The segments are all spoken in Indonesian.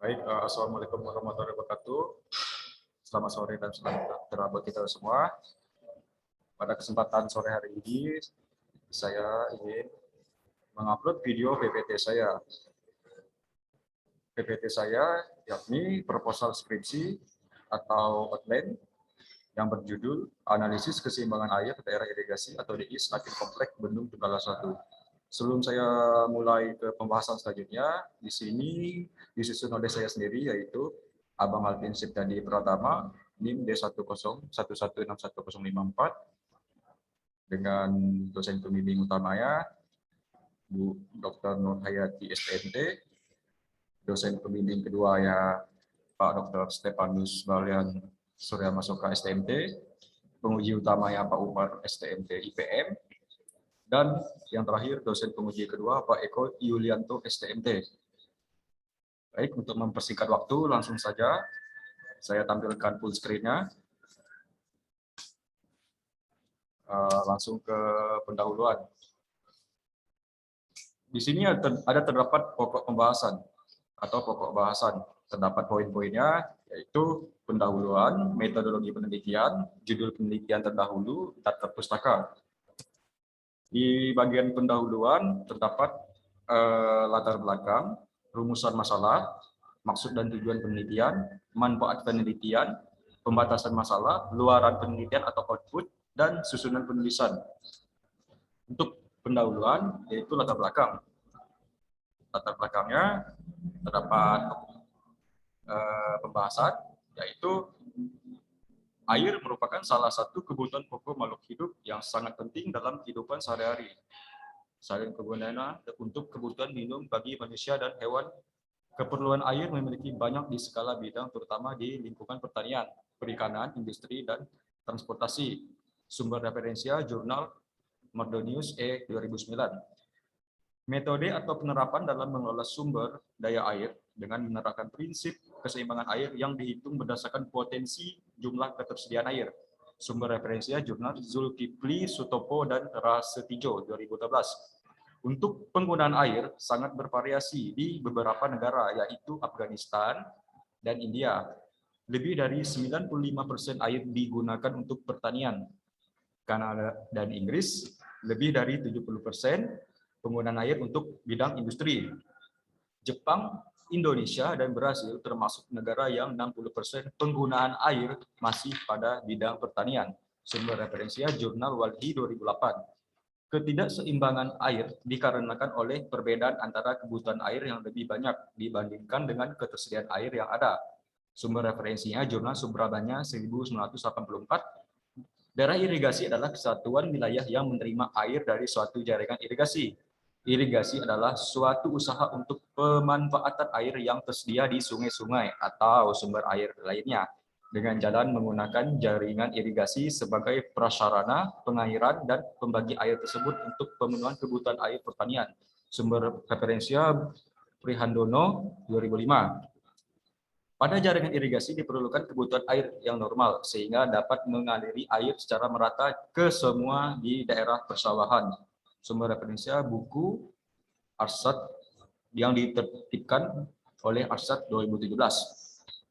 Baik, Assalamualaikum warahmatullahi wabarakatuh. Selamat sore dan selamat sejahtera buat kita semua. Pada kesempatan sore hari ini, saya ingin mengupload video PPT saya. PPT saya yakni proposal skripsi atau outline yang berjudul Analisis Keseimbangan Air Daerah Irigasi atau DI Semakin Kompleks Bendung Donggala 1. Sebelum saya mulai ke pembahasan selanjutnya, di sini disusun oleh saya sendiri, yaitu Abang Alvin Siptadi Pratama, NIM D101161054, dengan dosen pembimbing utamanya, Bu Dr. Nur Hayati SPMT, dosen pembimbing kedua ya Pak Dr. Stefanus Balian Surya Masoka STMT, penguji utamanya Pak Umar STMT IPM, dan yang terakhir dosen penguji kedua Pak Eko Yulianto STMT. Baik, untuk mempersingkat waktu langsung saja saya tampilkan full screen-nya. Langsung ke pendahuluan. Di sini ada terdapat pokok pembahasan atau pokok bahasan. Terdapat poin-poinnya, yaitu pendahuluan, metodologi penelitian, judul penelitian terdahulu, daftar pustaka. Di bagian pendahuluan terdapat latar belakang, rumusan masalah, maksud dan tujuan penelitian, manfaat penelitian, pembatasan masalah, luaran penelitian atau output, dan susunan penulisan. Untuk pendahuluan yaitu latar belakang. Latar belakangnya terdapat pembahasan, yaitu air merupakan salah satu kebutuhan pokok makhluk hidup yang sangat penting dalam kehidupan sehari-hari. Selain kegunaannya untuk kebutuhan minum bagi manusia dan hewan, keperluan air memiliki banyak di skala bidang, terutama di lingkungan pertanian, perikanan, industri, dan transportasi. Sumber referensinya jurnal Mardonius E. 2009. Metode atau penerapan dalam mengelola sumber daya air dengan menerapkan prinsip keseimbangan air yang dihitung berdasarkan potensi jumlah ketersediaan air. Sumber referensinya jurnal Zulkifli Sutopo dan Rasetijho 2012. Untuk penggunaan air sangat bervariasi di beberapa negara, yaitu Afghanistan dan India. Lebih dari 95% air digunakan untuk pertanian. Kanada dan Inggris lebih dari 70% penggunaan air untuk bidang industri. Jepang, Indonesia, dan Brasil termasuk negara yang 60% penggunaan air masih pada bidang pertanian. Sumber referensinya jurnal Walhi 2008. Ketidakseimbangan air dikarenakan oleh perbedaan antara kebutuhan air yang lebih banyak dibandingkan dengan ketersediaan air yang ada. Sumber referensinya jurnal Subrabanya 1984. Daerah irigasi adalah kesatuan wilayah yang menerima air dari suatu jaringan irigasi. Irigasi adalah suatu usaha untuk pemanfaatan air yang tersedia di sungai-sungai atau sumber air lainnya dengan jalan menggunakan jaringan irigasi sebagai prasarana pengairan dan pembagi air tersebut untuk pemenuhan kebutuhan air pertanian. Sumber referensinya Prihandono 2005. Pada jaringan irigasi diperlukan kebutuhan air yang normal sehingga dapat mengaliri air secara merata ke semua di daerah persawahan. Sumber referensinya buku Arsat yang ditertibkan oleh Arsat 2017.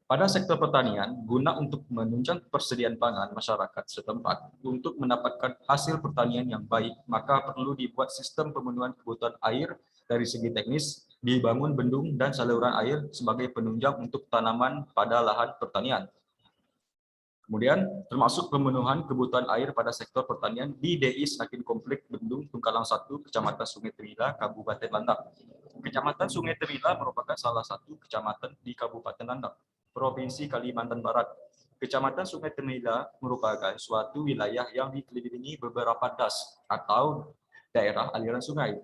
Pada sektor pertanian, guna untuk menunjang persediaan pangan masyarakat setempat untuk mendapatkan hasil pertanian yang baik, maka perlu dibuat sistem pemenuhan kebutuhan air dari segi teknis, dibangun bendung dan saluran air sebagai penunjang untuk tanaman pada lahan pertanian. Kemudian, termasuk pemenuhan kebutuhan air pada sektor pertanian di DI Semakin Kompleks Bendung Tunggalang 1, Kecamatan Sungai Tengila, Kabupaten Landak. Kecamatan Sungai Tengila merupakan salah satu kecamatan di Kabupaten Landak, Provinsi Kalimantan Barat. Kecamatan Sungai Tengila merupakan suatu wilayah yang dikelilingi beberapa das atau daerah aliran sungai.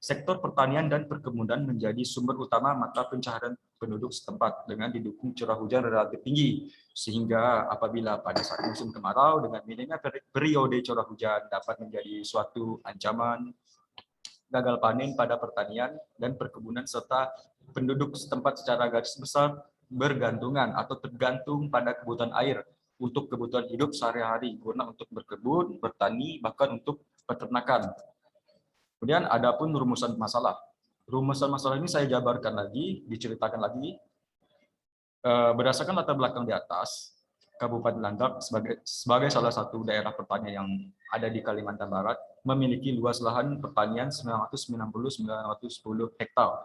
Sektor pertanian dan perkebunan menjadi sumber utama mata pencaharian penduduk setempat dengan didukung curah hujan relatif tinggi, sehingga apabila pada saat musim kemarau dengan minimnya periode curah hujan dapat menjadi suatu ancaman gagal panen pada pertanian dan perkebunan serta penduduk setempat secara garis besar bergantungan atau tergantung pada kebutuhan air untuk kebutuhan hidup sehari-hari, guna untuk berkebun, bertani, bahkan untuk peternakan. Kemudian ada pun rumusan masalah. Rumusan masalah ini saya jabarkan lagi, diceritakan lagi. Berdasarkan latar belakang di atas, Kabupaten Landak sebagai salah satu daerah pertanian yang ada di Kalimantan Barat memiliki luas lahan pertanian 910 hektar.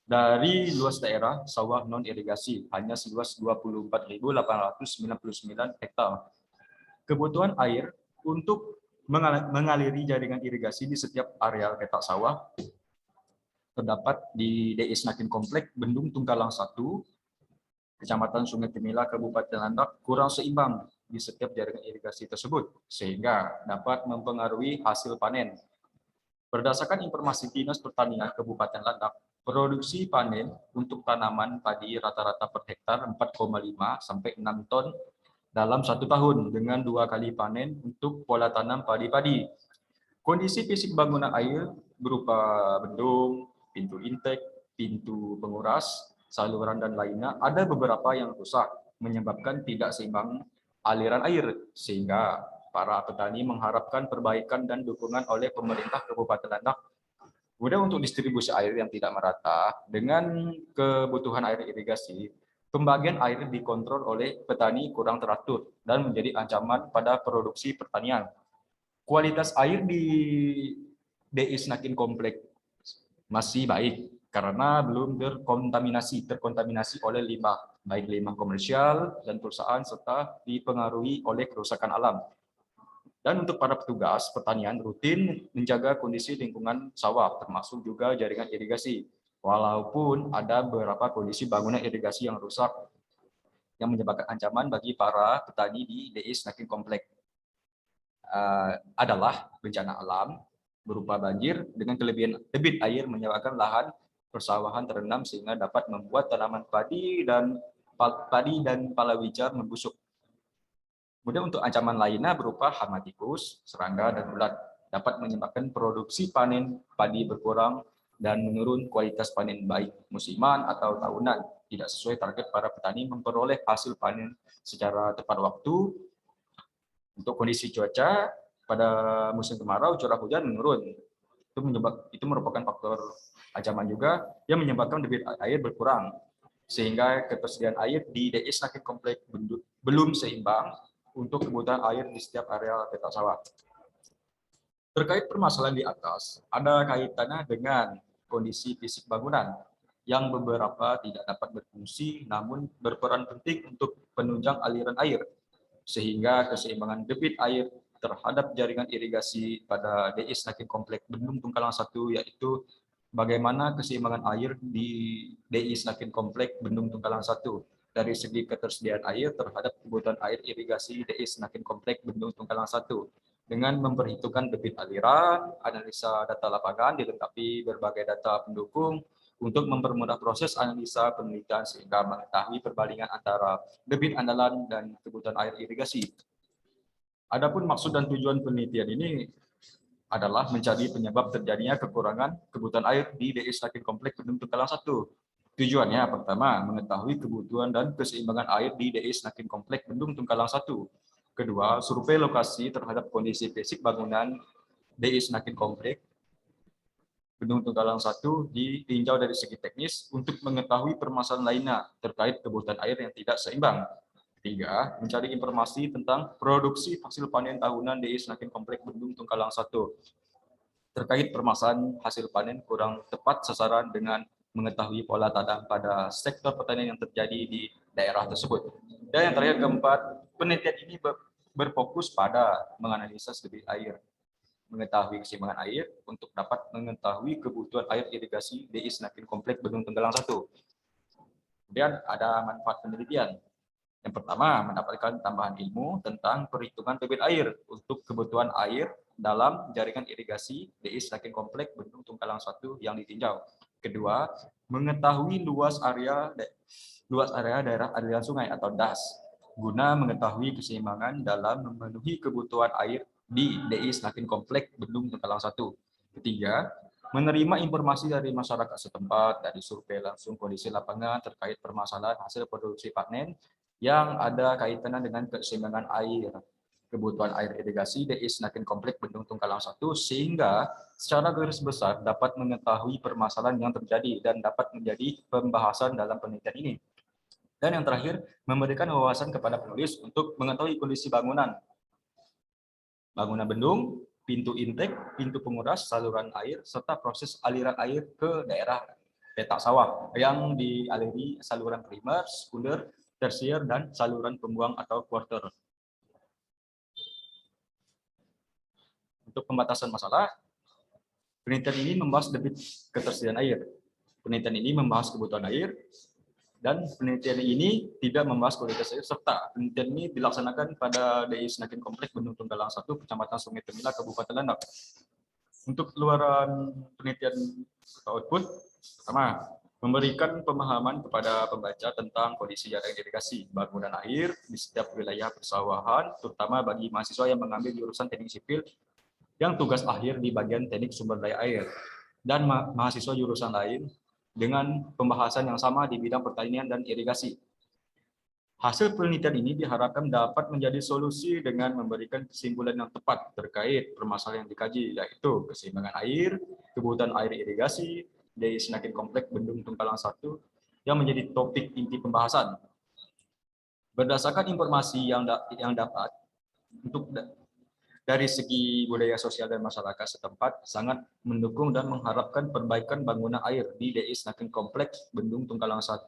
Dari luas daerah sawah non irigasi hanya seluas 24.899 hektar. Kebutuhan air untuk mengaliri jaringan irigasi di setiap areal petak sawah terdapat di DI Snakin Komplek Bendung Tunggalang 1, Kecamatan Sungai Temila, Kabupaten Landak kurang seimbang di setiap jaringan irigasi tersebut, sehingga dapat mempengaruhi hasil panen. Berdasarkan informasi Dinas Pertanian Kabupaten Landak, produksi panen untuk tanaman padi rata-rata per hektar 4,5 sampai 6 ton dalam 1 tahun dengan 2 kali panen untuk pola tanam padi-padi. Kondisi fisik bangunan air berupa bendung, pintu intake, pintu penguras, saluran dan lainnya ada beberapa yang rusak menyebabkan tidak seimbang aliran air sehingga para petani mengharapkan perbaikan dan dukungan oleh pemerintah Kabupaten Landak. Kemudian untuk distribusi air yang tidak merata dengan kebutuhan air irigasi, pembagian air dikontrol oleh petani kurang teratur dan menjadi ancaman pada produksi pertanian. Kualitas air di DI Snakin Komplek masih baik karena belum terkontaminasi oleh limbah, baik limbah komersial dan perusahaan serta dipengaruhi oleh kerusakan alam. Dan untuk para petugas pertanian rutin menjaga kondisi lingkungan sawah, termasuk juga jaringan irigasi. Walaupun ada beberapa kondisi bangunan irigasi yang rusak, yang menyebabkan ancaman bagi para petani di DI Snakin Komplek. Adalah bencana alam berupa banjir dengan kelebihan debit air menyebabkan lahan persawahan terendam sehingga dapat membuat tanaman padi dan palawija membusuk. Kemudian untuk ancaman lainnya berupa hama tikus, serangga, dan ulat dapat menyebabkan produksi panen padi berkurang dan menurun kualitas panen baik musiman atau tahunan, tidak sesuai target para petani memperoleh hasil panen secara tepat waktu. Untuk kondisi cuaca pada musim kemarau curah hujan menurun. Itu merupakan faktor ancaman juga yang menyebabkan debit air berkurang sehingga ketersediaan air di DI Snakin Komplek belum seimbang untuk kebutuhan air di setiap area petak sawah. Terkait permasalahan di atas, ada kaitannya dengan kondisi fisik bangunan yang beberapa tidak dapat berfungsi namun berperan penting untuk penunjang aliran air, sehingga keseimbangan debit air terhadap jaringan irigasi pada DI Snakin Komplek Bendung Tunggalang 1, yaitu bagaimana keseimbangan air di DI Snakin Komplek Bendung Tunggalang 1 dari segi ketersediaan air terhadap kebutuhan air irigasi DI Snakin Komplek Bendung Tunggalang 1 dengan memperhitungkan debit aliran, analisa data lapangan dilengkapi berbagai data pendukung untuk mempermudah proses analisa penelitian sehingga mengetahui perbandingan antara debit andalan dan kebutuhan air irigasi. Adapun maksud dan tujuan penelitian ini adalah mencari penyebab terjadinya kekurangan kebutuhan air di DI Snakin Komplek Bendung Tunggalang 1. Tujuannya pertama, mengetahui kebutuhan dan keseimbangan air di DI Snakin Komplek Bendung Tunggalang 1. Kedua, survei lokasi terhadap kondisi fisik bangunan DI Snakin Komplek Bendung Tunggalang 1 ditinjau dari segi teknis untuk mengetahui permasalahan lainnya terkait kebutuhan air yang tidak seimbang. Ketiga, mencari informasi tentang produksi hasil panen tahunan DI Snakin Komplek Bendung Tunggalang 1 terkait permasalahan hasil panen kurang tepat sasaran dengan mengetahui pola tanam pada sektor pertanian yang terjadi di daerah tersebut. Dan yang terakhir keempat, penelitian ini berfokus pada menganalisa debit air, mengetahui keseimbangan air untuk dapat mengetahui kebutuhan air irigasi DI Snakin Komplek Bendung Tunggalang 1. Kemudian ada manfaat penelitian. Yang pertama, mendapatkan tambahan ilmu tentang perhitungan debit air untuk kebutuhan air dalam jaringan irigasi DI Snakin Komplek Bendung Tunggalang 1 yang ditinjau. Kedua, mengetahui luas area daerah aliran sungai atau DAS guna mengetahui keseimbangan dalam memenuhi kebutuhan air di DI Snakin Komplek Bendung Tunggalang 1. Ketiga, menerima informasi dari masyarakat setempat dari survei langsung kondisi lapangan terkait permasalahan hasil produksi panen yang ada kaitannya dengan keseimbangan air, kebutuhan air irigasi DI Snakin Komplek Bendung Tunggalang 1 sehingga secara garis besar dapat mengetahui permasalahan yang terjadi dan dapat menjadi pembahasan dalam penelitian ini. Dan yang terakhir, memberikan wawasan kepada penulis untuk mengetahui kondisi bangunan bendung, pintu intake, pintu penguras, saluran air, serta proses aliran air ke daerah petak sawah yang dialiri saluran primer, sekunder, tersier, dan saluran pembuang atau quarter. Untuk pembatasan masalah, penelitian ini membahas debit ketersediaan air. Penelitian ini membahas kebutuhan air, dan penelitian ini tidak membahas kualitas air, serta penelitian ini dilaksanakan pada DI Senakin Kompleks Bendung Tunggalang 1, Kecamatan Sungai Temila, Kabupaten Landak. Untuk keluaran penelitian atau output, pertama, memberikan pemahaman kepada pembaca tentang kondisi jaringan irigasi bangunan air di setiap wilayah persawahan, terutama bagi mahasiswa yang mengambil jurusan teknik sipil yang tugas akhir di bagian teknik sumber daya air, dan mahasiswa jurusan lain dengan pembahasan yang sama di bidang pertanian dan irigasi. Hasil penelitian ini diharapkan dapat menjadi solusi dengan memberikan kesimpulan yang tepat terkait permasalahan yang dikaji, yaitu keseimbangan air, kebutuhan air irigasi, DI Senakin Kompleks Bendung Tunggalang 1, yang menjadi topik inti pembahasan. Berdasarkan informasi yang dapat, dari segi budaya sosial dan masyarakat setempat sangat mendukung dan mengharapkan perbaikan bangunan air di DI Senakin Kompleks Bendung Tunggalang 1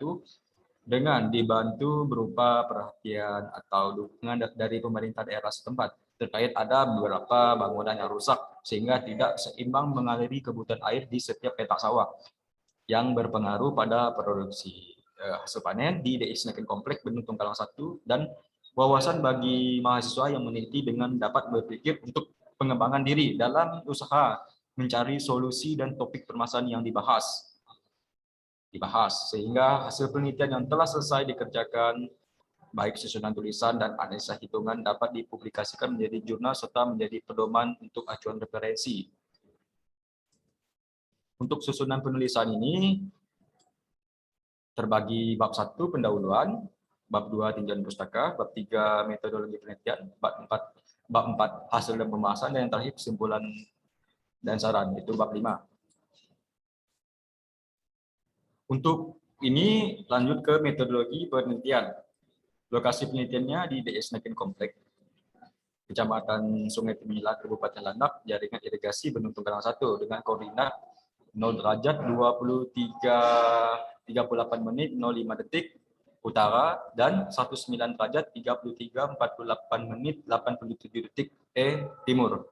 dengan dibantu berupa perhatian atau dukungan dari pemerintah daerah setempat terkait ada beberapa bangunan yang rusak sehingga tidak seimbang mengaliri kebutuhan air di setiap petak sawah yang berpengaruh pada produksi hasil panen di DI Senakin Kompleks Bendung Tunggalang 1, dan wawasan bagi mahasiswa yang meneliti dengan dapat berpikir untuk pengembangan diri dalam usaha mencari solusi dan topik permasalahan yang dibahas sehingga hasil penelitian yang telah selesai dikerjakan baik susunan tulisan dan analisa hitungan dapat dipublikasikan menjadi jurnal serta menjadi pedoman untuk acuan referensi. Untuk susunan penulisan ini terbagi bab 1 pendahuluan, bab 2 tinjauan pustaka, bab 3 metodologi penelitian, bab 4 hasil dan pembahasan, dan yang terakhir kesimpulan dan saran, itu bab 5. Untuk ini lanjut ke metodologi penelitian. Lokasi penelitiannya di DI Senakin Kompleks, Kecamatan Sungai Temila, Kabupaten Landak, jaringan irigasi Bendung Tunggalang 1 dengan koordinat 0 derajat 38 menit 05 detik utara dan 19 derajat 48 menit 87 detik timur.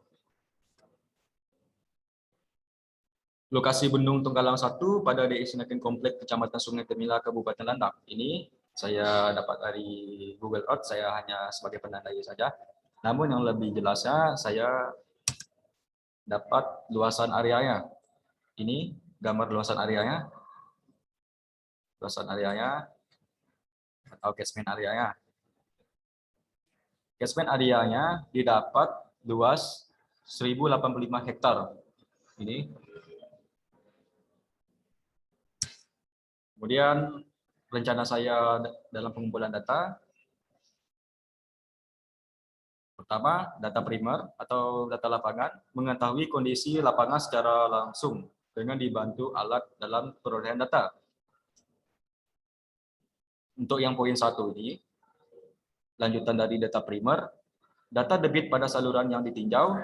Lokasi Bendung Tunggalang 1 pada DI Senakin Kompleks Kecamatan Sungai Temila, Kabupaten Landak. Ini saya dapat dari Google Earth, saya hanya sebagai penandai saja. Namun yang lebih jelasnya saya dapat luasan areanya. Ini gambar luasan areanya. Luasan areanya atau catchment areanya. Catchment areanya didapat luas 1085 hektar. Ini. Kemudian rencana saya dalam pengumpulan data. Pertama, data primer atau data lapangan, mengetahui kondisi lapangan secara langsung dengan dibantu alat dalam perolehan data. Untuk yang poin 1 ini, lanjutan dari data primer, data debit pada saluran yang ditinjau,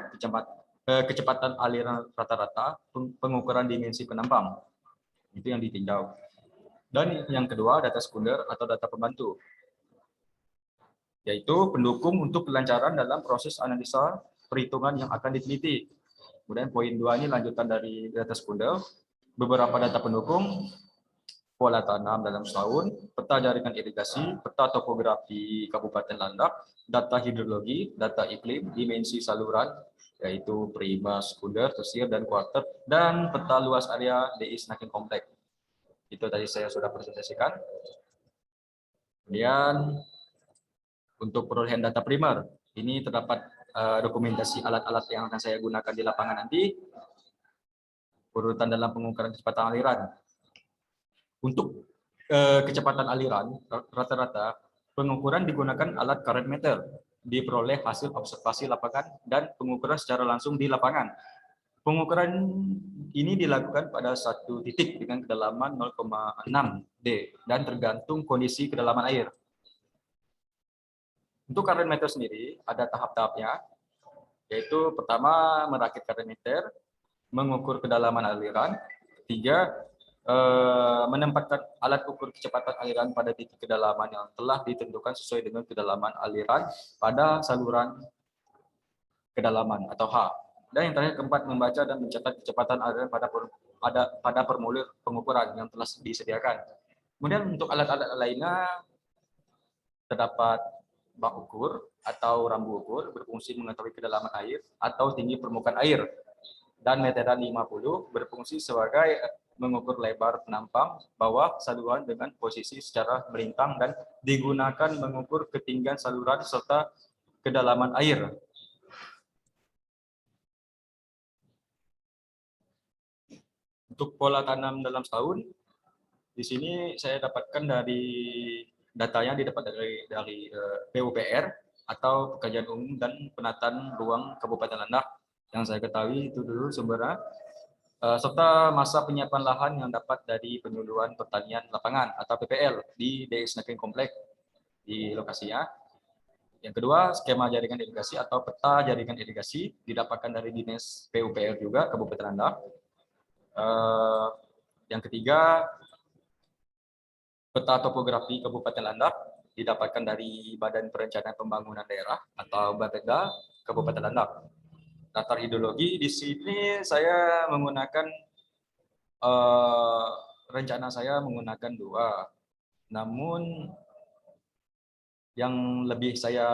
kecepatan aliran rata-rata, pengukuran dimensi penampang, itu yang ditinjau. Dan yang kedua, data sekunder atau data pembantu, yaitu pendukung untuk kelancaran dalam proses analisa perhitungan yang akan diteliti. Kemudian poin 2 ini lanjutan dari data sekunder, beberapa data pendukung, pola tanam dalam setahun, peta jaringan irigasi, peta topografi Kabupaten Landak, data hidrologi, data iklim, dimensi saluran, yaitu primer, sekunder, tersier, dan quarter, dan peta luas area DI Senakin Kompleks. Itu tadi saya sudah presentasikan. Kemudian untuk perolehan data primer, ini terdapat dokumentasi alat-alat yang akan saya gunakan di lapangan nanti, urutan dalam pengukuran kecepatan aliran. Untuk kecepatan aliran, rata-rata pengukuran digunakan alat current meter, diperoleh hasil observasi lapangan dan pengukuran secara langsung di lapangan. Pengukuran ini dilakukan pada satu titik dengan kedalaman 0,6 D dan tergantung kondisi kedalaman air. Untuk karen meter sendiri ada tahap-tahapnya, yaitu pertama merakit karen meter, mengukur kedalaman aliran, ketiga menempatkan alat ukur kecepatan aliran pada titik kedalaman yang telah ditentukan sesuai dengan kedalaman aliran pada saluran kedalaman atau H. Dan yang terakhir keempat, membaca dan mencatat kecepatan aliran pada formulir pengukuran yang telah disediakan. Kemudian untuk alat-alat lainnya terdapat bak ukur atau rambu ukur berfungsi mengetahui kedalaman air atau tinggi permukaan air, dan meteran 50 berfungsi sebagai mengukur lebar penampang bawah saluran dengan posisi secara melintang dan digunakan mengukur ketinggian saluran serta kedalaman air. Untuk pola tanam dalam setahun, di sini saya dapatkan dari datanya didapat dari PUPR atau Pekerjaan Umum dan Penataan Ruang Kabupaten Landak. Yang saya ketahui itu dulu sumbernya, serta masa penyiapan lahan yang dapat dari penyuluhan pertanian lapangan atau PPL di DIS Nakin Komplek di lokasinya. Yang kedua, skema jaringan irigasi atau peta jaringan irigasi didapatkan dari Dinas PUPR juga Kabupaten Landak. Yang ketiga, peta topografi Kabupaten Landak didapatkan dari Badan Perencanaan Pembangunan Daerah atau Bapeda Kabupaten Landak. Latar hidrologi di sini saya menggunakan rencana saya menggunakan dua, namun yang lebih saya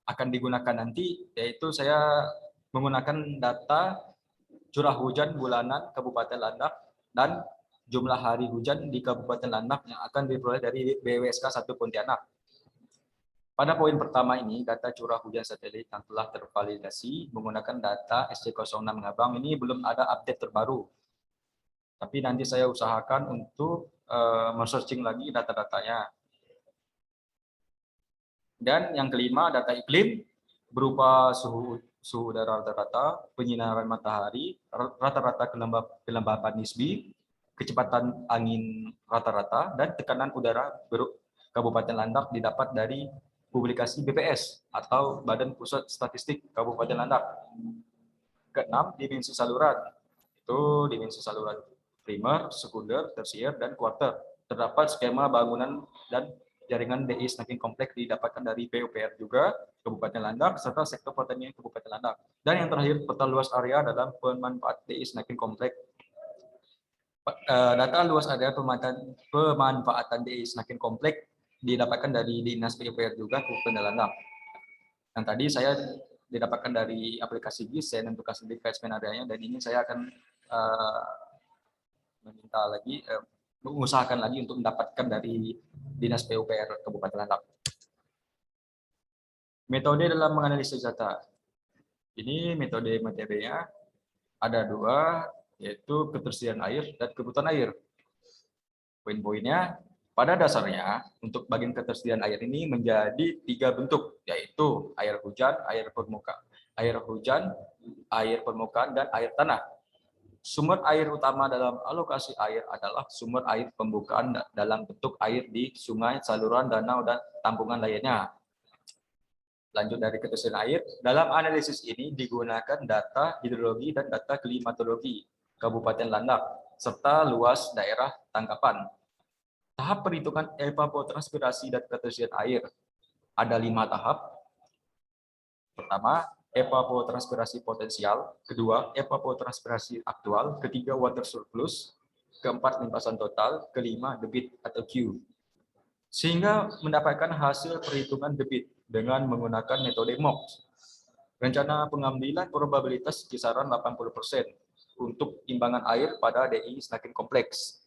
akan digunakan nanti yaitu saya menggunakan data curah hujan bulanan Kabupaten Landak dan jumlah hari hujan di Kabupaten Landak yang akan diperoleh dari BWSK 1 Pontianak. Pada poin pertama ini, data curah hujan satelit yang telah tervalidasi menggunakan data SC06 Ngabang ini belum ada update terbaru. Tapi nanti saya usahakan untuk men-searching lagi data-datanya. Dan yang kelima, data iklim berupa suhu udara rata-rata, penyinaran matahari, rata-rata kelembapan nisbi, kecepatan angin rata-rata, dan tekanan udara Kabupaten Landak didapat dari publikasi BPS atau Badan Pusat Statistik Kabupaten Landak. Keenam, dimensi saluran. Itu dimensi saluran primer, sekunder, tersier, dan kuarter. Terdapat skema bangunan dan jaringan DI Nakin Komplek didapatkan dari PUPR juga Kabupaten Landak serta sektor pertanian Kabupaten Landak. Dan yang terakhir, peta luas area dalam pemanfaat DI Nakin Komplek. Data luas area pemanfaatan DI Nakin Komplek didapatkan dari Dinas PUPR juga Kabupaten Landak. Yang tadi saya didapatkan dari aplikasi GIS, saya tentukan sendiri catchment areanya, dan ini saya akan meminta lagi, mengusahakan lagi untuk mendapatkan dari Dinas PUPR Kabupaten Landak. Metode dalam menganalisis data. Ini metode metodenya ada dua, yaitu ketersediaan air dan kebutuhan air. Poin-poinnya, pada dasarnya untuk bagian ketersediaan air ini menjadi 3 bentuk, yaitu air hujan, air permukaan, dan air tanah. Sumber air utama dalam alokasi air adalah sumber air pembukaan dalam bentuk air di sungai, saluran, danau, dan tampungan lainnya. Lanjut dari ketersediaan air, dalam analisis ini digunakan data hidrologi dan data klimatologi Kabupaten Landak, serta luas daerah tangkapan. Tahap perhitungan evapotranspirasi dan ketersediaan air. Ada 5 tahap. Pertama, evapotranspirasi potensial. Kedua, evapotranspirasi aktual. Ketiga, water surplus. Keempat, limpasan total. Kelima, debit atau Q. Sehingga mendapatkan hasil perhitungan debit dengan menggunakan metode MOX. Rencana pengambilan probabilitas kisaran 80% untuk imbangan air pada DI Nakin Kompleks.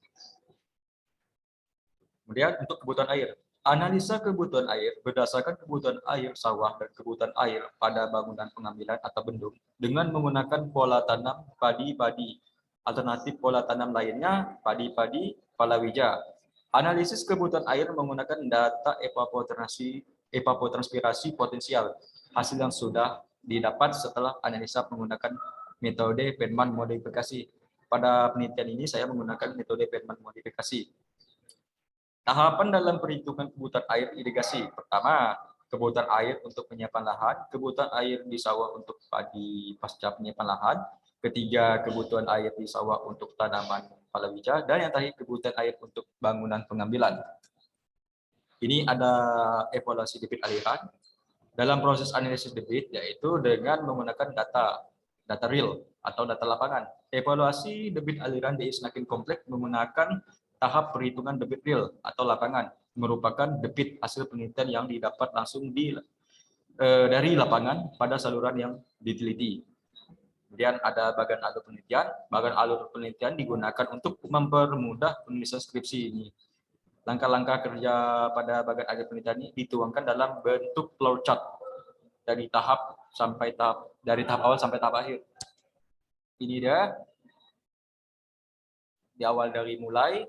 Kemudian untuk kebutuhan air. Analisa kebutuhan air berdasarkan kebutuhan air sawah dan kebutuhan air pada bangunan pengambilan atau bendung dengan menggunakan pola tanam padi-padi. Alternatif pola tanam lainnya padi-padi, palawija. Analisis kebutuhan air menggunakan data evapotranspirasi potensial, hasil yang sudah didapat setelah analisa menggunakan metode Penman modifikasi. Pada penelitian ini saya menggunakan metode Penman modifikasi. Tahapan dalam perhitungan kebutuhan air irigasi. Pertama, kebutuhan air untuk penyiapan lahan, kebutuhan air di sawah untuk padi pasca penyiapan lahan, ketiga, kebutuhan air di sawah untuk tanaman palawija, dan yang terakhir, kebutuhan air untuk bangunan pengambilan. Ini ada evaluasi debit aliran. Dalam proses analisis debit, yaitu dengan menggunakan data real atau data lapangan. Evaluasi debit aliran DI semakin kompleks menggunakan tahap perhitungan debit real atau lapangan, merupakan debit hasil penelitian yang didapat langsung dari lapangan pada saluran yang diteliti. Kemudian ada bagian alur penelitian. Bagian alur penelitian digunakan untuk mempermudah penulisan skripsi ini. Langkah-langkah kerja pada bagian alur penelitian ini dituangkan dalam bentuk flowchart dari tahap awal sampai tahap akhir. Ini dia di awal dari mulai,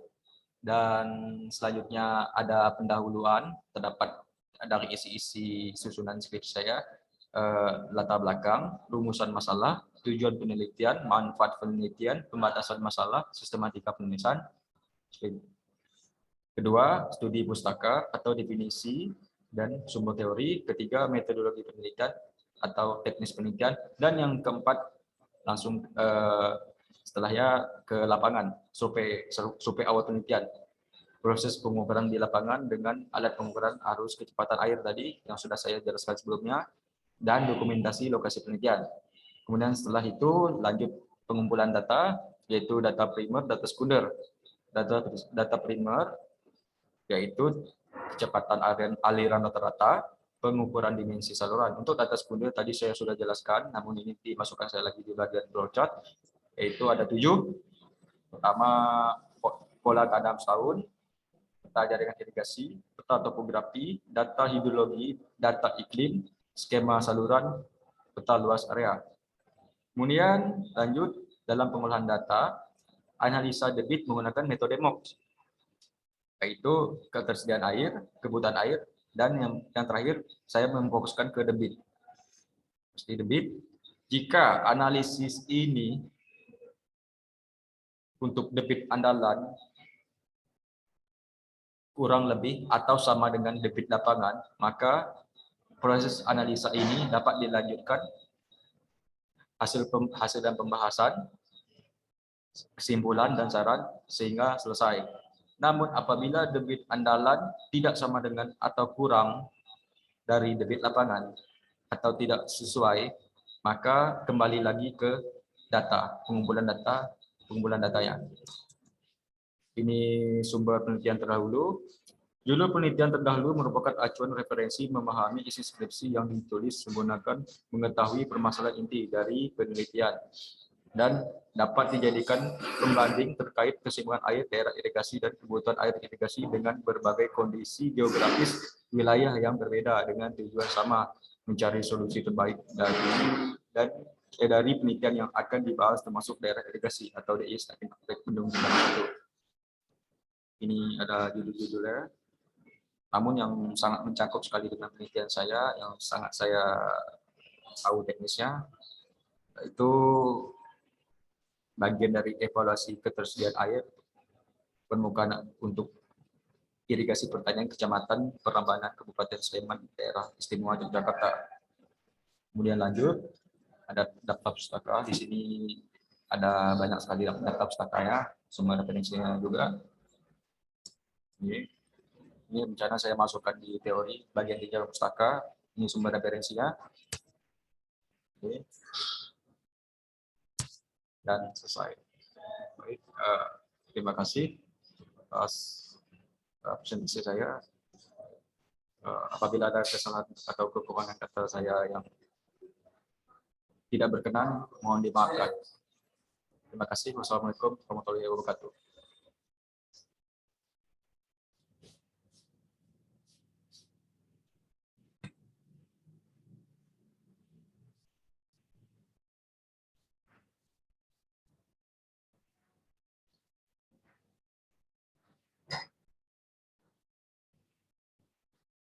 dan selanjutnya ada pendahuluan, terdapat dari isi-isi susunan skripsi saya, latar belakang, rumusan masalah, tujuan penelitian, manfaat penelitian, pembatasan masalah, sistematika penulisan. Kedua, studi pustaka atau definisi dan sumber teori. Ketiga, metodologi penelitian atau teknis penelitian. Dan yang keempat, langsung setelahnya ke lapangan, survei awal penelitian. Proses pengukuran di lapangan dengan alat pengukuran arus kecepatan air tadi yang sudah saya jelaskan sebelumnya, dan dokumentasi lokasi penelitian. Kemudian setelah itu lanjut pengumpulan data, yaitu data primer, data sekunder. Data primer yaitu kecepatan aliran rata-rata, pengukuran dimensi saluran. Untuk data sekunder tadi saya sudah jelaskan, namun ini dimasukkan saya lagi di bagian flowchart, yaitu ada 7. Pertama, pola tanam setahun, peta jaringan irigasi, peta topografi, data hidrologi, data iklim, skema saluran, peta luas area. Kemudian lanjut dalam pengolahan data, analisa debit menggunakan metode MOX, yaitu ketersediaan air, kebutuhan air, dan yang terakhir saya memfokuskan ke debit. Pasti debit. Jika analisis ini untuk debit andalan kurang lebih atau sama dengan debit lapangan, maka proses analisa ini dapat dilanjutkan hasil dan pembahasan, kesimpulan dan saran sehingga selesai. Namun apabila debit andalan tidak sama dengan atau kurang dari debit lapangan atau tidak sesuai, maka kembali lagi ke data, pengumpulan datanya. Ini sumber penelitian terdahulu. Judul penelitian terdahulu merupakan acuan referensi memahami isi skripsi yang ditulis menggunakan mengetahui permasalahan inti dari penelitian, dan dapat dijadikan pembanding terkait keseimbangan air daerah irigasi dan kebutuhan air irigasi dengan berbagai kondisi geografis wilayah yang berbeda, dengan tujuan sama, mencari solusi terbaik dari penelitian yang akan dibahas, termasuk daerah irigasi atau DI saking aspek pendukung itu. Ini ada judul-judulnya. Namun yang sangat mencakup sekali dengan penelitian saya, yang sangat saya tahu teknisnya, itu bagian dari evaluasi ketersediaan air permukaan untuk irigasi pertanian Kecamatan Prambanan, Kabupaten Sleman, Daerah Istimewa Yogyakarta. Kemudian lanjut, ada daftar pustaka. Di sini ada banyak sekali daftar pustakanya, semua referensinya juga. Ini rencana saya masukkan di teori bagian 3 pustaka. Ini sumber referensinya. Oke. Dan selesai. Baik, terima kasih atas presentasi saya. Apabila ada kesalahan atau kekurangan kata saya yang tidak berkenan, mohon dimaafkan. Terima kasih. Wassalamualaikum warahmatullahi wabarakatuh.